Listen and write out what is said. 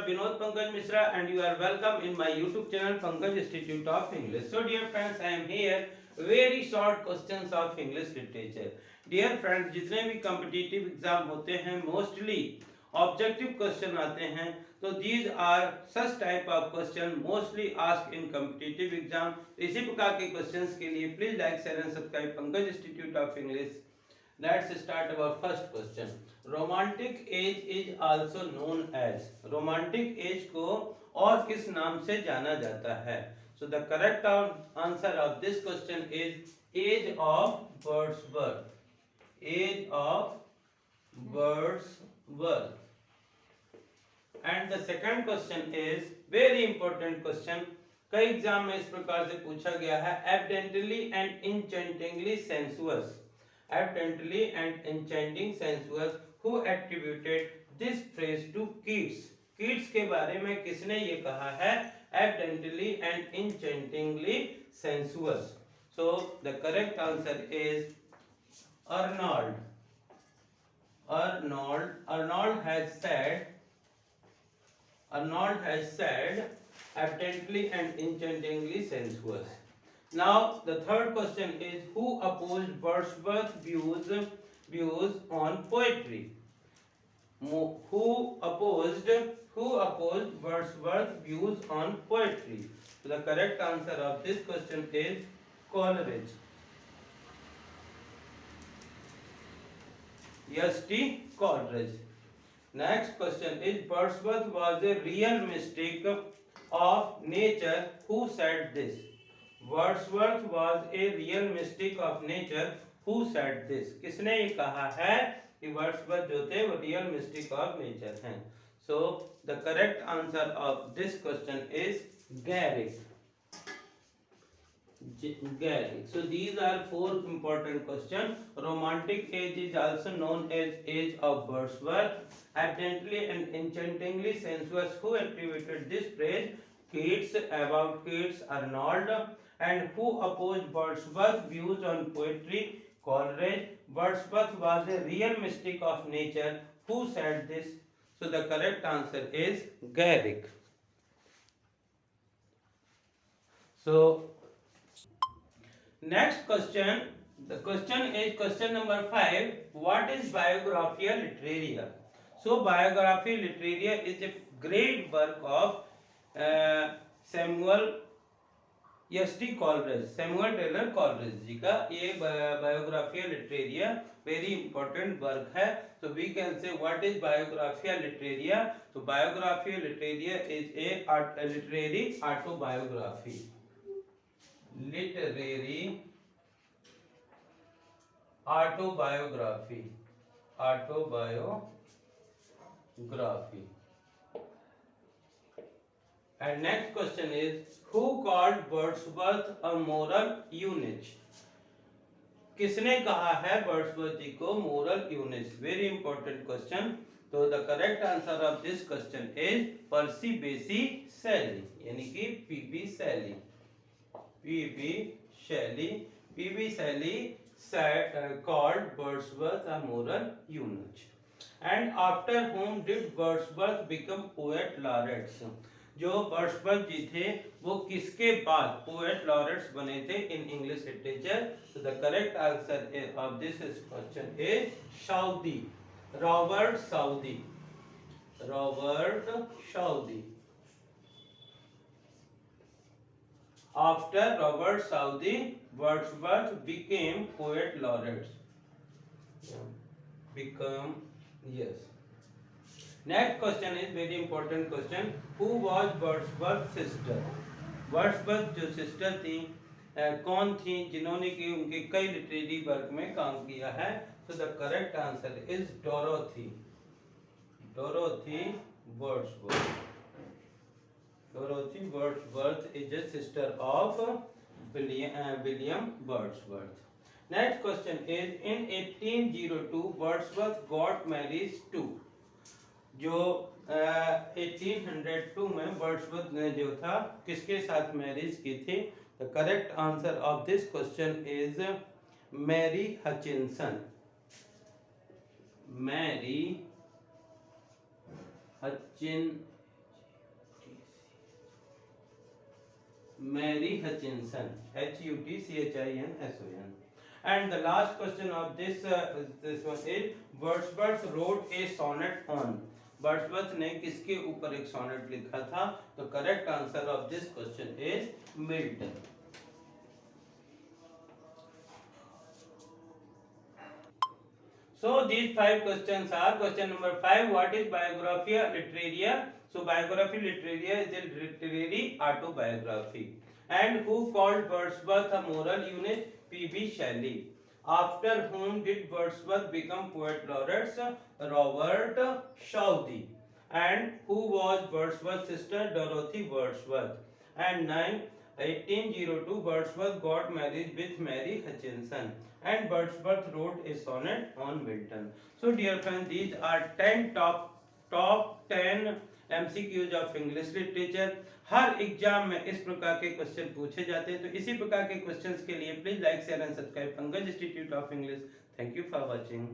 Vinod Pankaj Mishra and you are welcome in my YouTube channel Pankaj Institute of English. So dear friends, I am here very short questions of English literature. Dear friends, जितने भी competitive exam होते हैं mostly objective question आते हैं, तो these are such type of question mostly asked in competitive exam. इसी प्रकार के questions के लिए please like, share and subscribe Pankaj Institute of English. Let's start our first question. Romantic age is also known as, romantic age को और किस नाम से जाना जाता है? So the correct answer of this question is age of birds birth, age of birds birth. And the second question is very important question, कई exam में इस प्रकार से पूछा गया है. Evidently and enchantingly sensuous, evidently and enchanting sensuous, who attributed this phrase to Keats. Keats के बारे में किसने ये कहा है? Evidently and enchantingly sensuous. So the correct answer is Arnold. Arnold has said evidently and enchantingly sensuous. Now the third question is who opposed Wordsworth's views on poetry? Who opposed Wordsworth's views on poetry? So the correct answer of this question is Coleridge. S.T. Coleridge. Next question is Wordsworth was a real mystic of nature. Who said this? Wordsworth was a real mystic of nature. Who said this? किसने ये कहा है कि Wordsworth जो थे वो real mistake of nature हैं? So the correct answer of this question is Garrick. So these are four important questions. Romantic age is also known as age of Wordsworth. Evidently and enchantingly sensuous, who attributed this phrase? Keats. About Keats, Arnold. And who opposed Wordsworth's views on poetry? Coleridge. Wordsworth was a real mystic of nature. Who said this? So the correct answer is Garrick. So next question, the question is question number 5. What is Biographia Literaria? So Biographia Literaria is a great work of Samuel S.T. Coleridge, Samuel Taylor Coleridge ji का ये Biographia Literaria very important work है. तो we can say what is Biographia Literaria? तो Biographia Literaria is a literary autobiography, literary autobiography, autobiography. And next question is who called Wordsworth a moral eunuch? किसने कहा है Wordsworth जी को moral eunuch? Very important question. तो the correct answer of this question is Percy Bysshe Shelley, यानी कि P.B. Shelley. P.B. Shelley called Wordsworth a moral eunuch. And after whom did Wordsworth become poet laureate? जो Wordsworth ji थे वो किसके बाद poet laureates बने थे इन इंग्लिश लिटरेचर? तो the correct answer of this question is Southey, Robert Southey. After Robert Southey, Wordsworth became poet laureate. Yes. Next question is very important question. Who was Wordsworth's sister? Wordsworth जो sister थी कौन थी जिन्होंने कि उनके कई literary work में काम किया है? तो the correct answer is Dorothy Wordsworth. Dorothy Wordsworth is a sister of William Wordsworth. Next question is in 1802 Wordsworth got married to. जो 1802 में वर्ड्सवर्थ ने जो था किसके साथ मैरिज की थी? The correct answer of this question is Mary Hutchinson. Mary Mary Hutchinson, Hutchinson. And the last question of this one is Wordsworth wrote a sonnet on. Wordsworth ने किसके ऊपर एक सोनेट लिखा था? तो correct answer of this question is Milton. So these 5 questions are question number 5. What is Biographia Literaria? So Biographia Literaria is a literary autobiography. And who called Wordsworth a moral unit? P.B. Shelley. After whom did Wordsworth become poet laureate? Robert Southey. And who was Wordsworth's sister? Dorothy Wordsworth. And 1802 Wordsworth got married with Mary Hutchinson. And Wordsworth wrote a sonnet on Milton. So dear friends, these are 10 top 10 MCQs of English literature. Her exam में इस प्रकार के question पूछे जाते हैं. तो इसी प्रकार के क्वेश्चंस के लिए please like share and subscribe Pankaj institute of English. Thank you for watching.